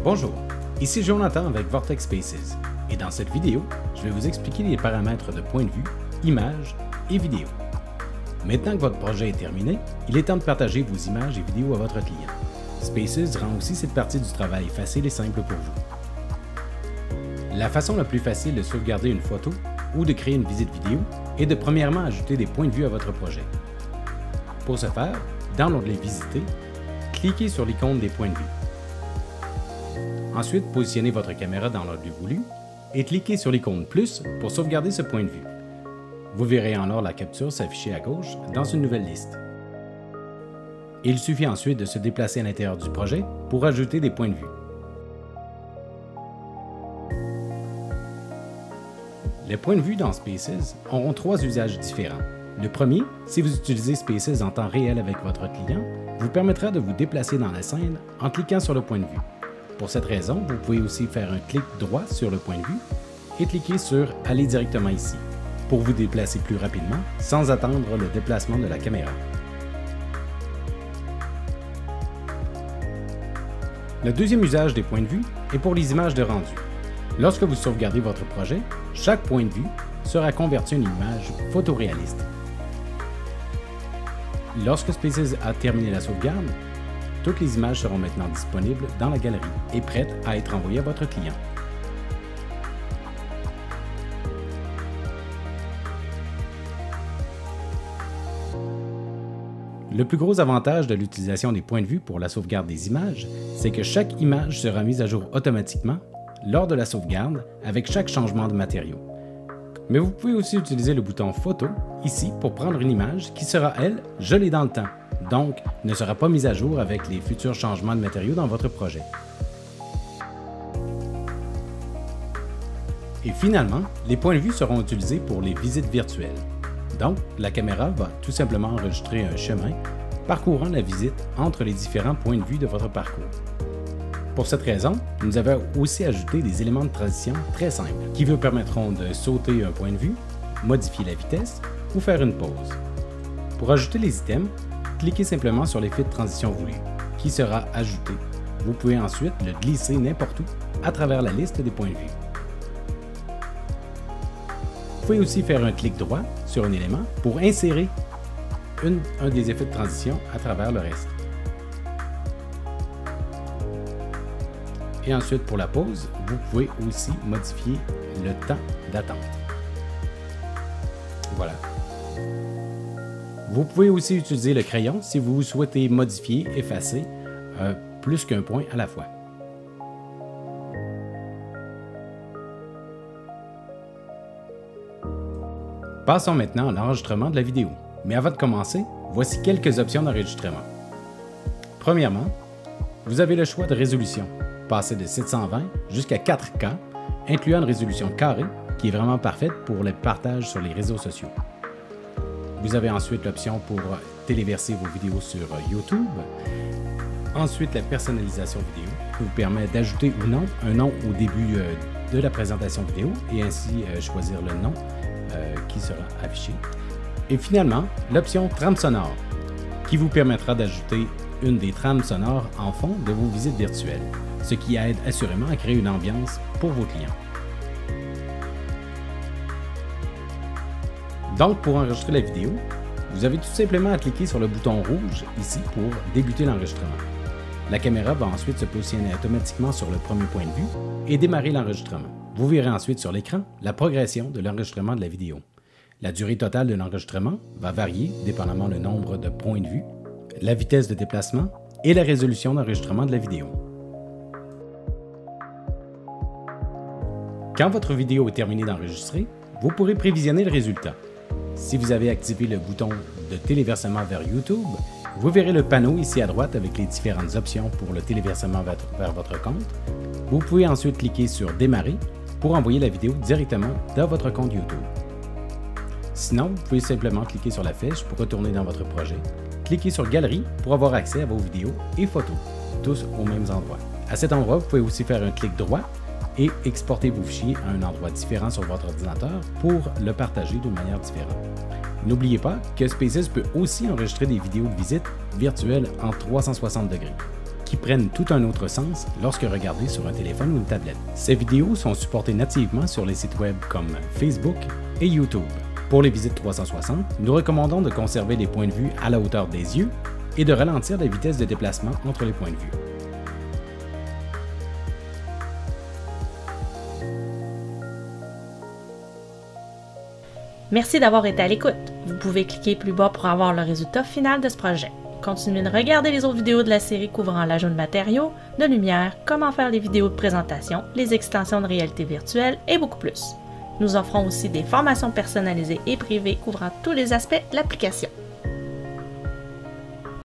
Bonjour, ici Jonathan avec Vortex Spaces et dans cette vidéo, je vais vous expliquer les paramètres de point de vue, images et vidéo. Maintenant que votre projet est terminé, il est temps de partager vos images et vidéos à votre client. Spaces rend aussi cette partie du travail facile et simple pour vous. La façon la plus facile de sauvegarder une photo ou de créer une visite vidéo est de premièrement ajouter des points de vue à votre projet. Pour ce faire, dans l'onglet Visiter, cliquez sur l'icône des points de vue. Ensuite, positionnez votre caméra dans l'ordre voulu et cliquez sur l'icône plus pour sauvegarder ce point de vue. Vous verrez alors la capture s'afficher à gauche dans une nouvelle liste. Il suffit ensuite de se déplacer à l'intérieur du projet pour ajouter des points de vue. Les points de vue dans Spaces auront trois usages différents. Le premier, si vous utilisez Spaces en temps réel avec votre client, vous permettra de vous déplacer dans la scène en cliquant sur le point de vue. Pour cette raison, vous pouvez aussi faire un clic droit sur le point de vue et cliquer sur « Aller directement ici » pour vous déplacer plus rapidement sans attendre le déplacement de la caméra. Le deuxième usage des points de vue est pour les images de rendu. Lorsque vous sauvegardez votre projet, chaque point de vue sera converti en une image photoréaliste. Lorsque Spaces a terminé la sauvegarde, toutes les images seront maintenant disponibles dans la galerie et prêtes à être envoyées à votre client. Le plus gros avantage de l'utilisation des points de vue pour la sauvegarde des images, c'est que chaque image sera mise à jour automatiquement lors de la sauvegarde avec chaque changement de matériau. Mais vous pouvez aussi utiliser le bouton Photo ici pour prendre une image qui sera, elle, gelée dans le temps, donc ne sera pas mise à jour avec les futurs changements de matériaux dans votre projet. Et finalement, les points de vue seront utilisés pour les visites virtuelles. Donc, la caméra va tout simplement enregistrer un chemin parcourant la visite entre les différents points de vue de votre parcours. Pour cette raison, nous avons aussi ajouté des éléments de transition très simples qui vous permettront de sauter un point de vue, modifier la vitesse ou faire une pause. Pour ajouter les items, cliquez simplement sur l'effet de transition voulu, qui sera ajouté. Vous pouvez ensuite le glisser n'importe où à travers la liste des points de vue. Vous pouvez aussi faire un clic droit sur un élément pour insérer un des effets de transition à travers le reste. Et ensuite, pour la pause, vous pouvez aussi modifier le temps d'attente. Voilà. Vous pouvez aussi utiliser le crayon si vous souhaitez modifier, effacer plus qu'un point à la fois. Passons maintenant à l'enregistrement de la vidéo. Mais avant de commencer, voici quelques options d'enregistrement. Premièrement, vous avez le choix de résolution, passer de 720 jusqu'à 4K, incluant une résolution carrée qui est vraiment parfaite pour le partage sur les réseaux sociaux. Vous avez ensuite l'option pour téléverser vos vidéos sur YouTube. Ensuite, la personnalisation vidéo qui vous permet d'ajouter ou non un nom au début de la présentation vidéo et ainsi choisir le nom qui sera affiché. Et finalement, l'option trame sonore qui vous permettra d'ajouter une des trames sonores en fond de vos visites virtuelles, ce qui aide assurément à créer une ambiance pour vos clients. Donc, pour enregistrer la vidéo, vous avez tout simplement à cliquer sur le bouton rouge ici pour débuter l'enregistrement. La caméra va ensuite se positionner automatiquement sur le premier point de vue et démarrer l'enregistrement. Vous verrez ensuite sur l'écran la progression de l'enregistrement de la vidéo. La durée totale de l'enregistrement va varier dépendamment le nombre de points de vue, la vitesse de déplacement et la résolution d'enregistrement de la vidéo. Quand votre vidéo est terminée d'enregistrer, vous pourrez prévisionner le résultat. Si vous avez activé le bouton de téléversement vers YouTube, vous verrez le panneau ici à droite avec les différentes options pour le téléversement vers votre compte. Vous pouvez ensuite cliquer sur « Démarrer » pour envoyer la vidéo directement dans votre compte YouTube. Sinon, vous pouvez simplement cliquer sur la flèche pour retourner dans votre projet. Cliquez sur « Galerie » pour avoir accès à vos vidéos et photos, tous aux mêmes endroits. À cet endroit, vous pouvez aussi faire un clic droit et exporter vos fichiers à un endroit différent sur votre ordinateur pour le partager d'une manière différente. N'oubliez pas que Spaces peut aussi enregistrer des vidéos de visite virtuelles en 360 degrés, qui prennent tout un autre sens lorsque regardées sur un téléphone ou une tablette. Ces vidéos sont supportées nativement sur les sites web comme Facebook et YouTube. Pour les visites 360, nous recommandons de conserver les points de vue à la hauteur des yeux et de ralentir la vitesse de déplacement entre les points de vue. Merci d'avoir été à l'écoute. Vous pouvez cliquer plus bas pour avoir le résultat final de ce projet. Continuez de regarder les autres vidéos de la série couvrant l'ajout de matériaux, de lumière, comment faire les vidéos de présentation, les extensions de réalité virtuelle et beaucoup plus. Nous offrons aussi des formations personnalisées et privées couvrant tous les aspects de l'application.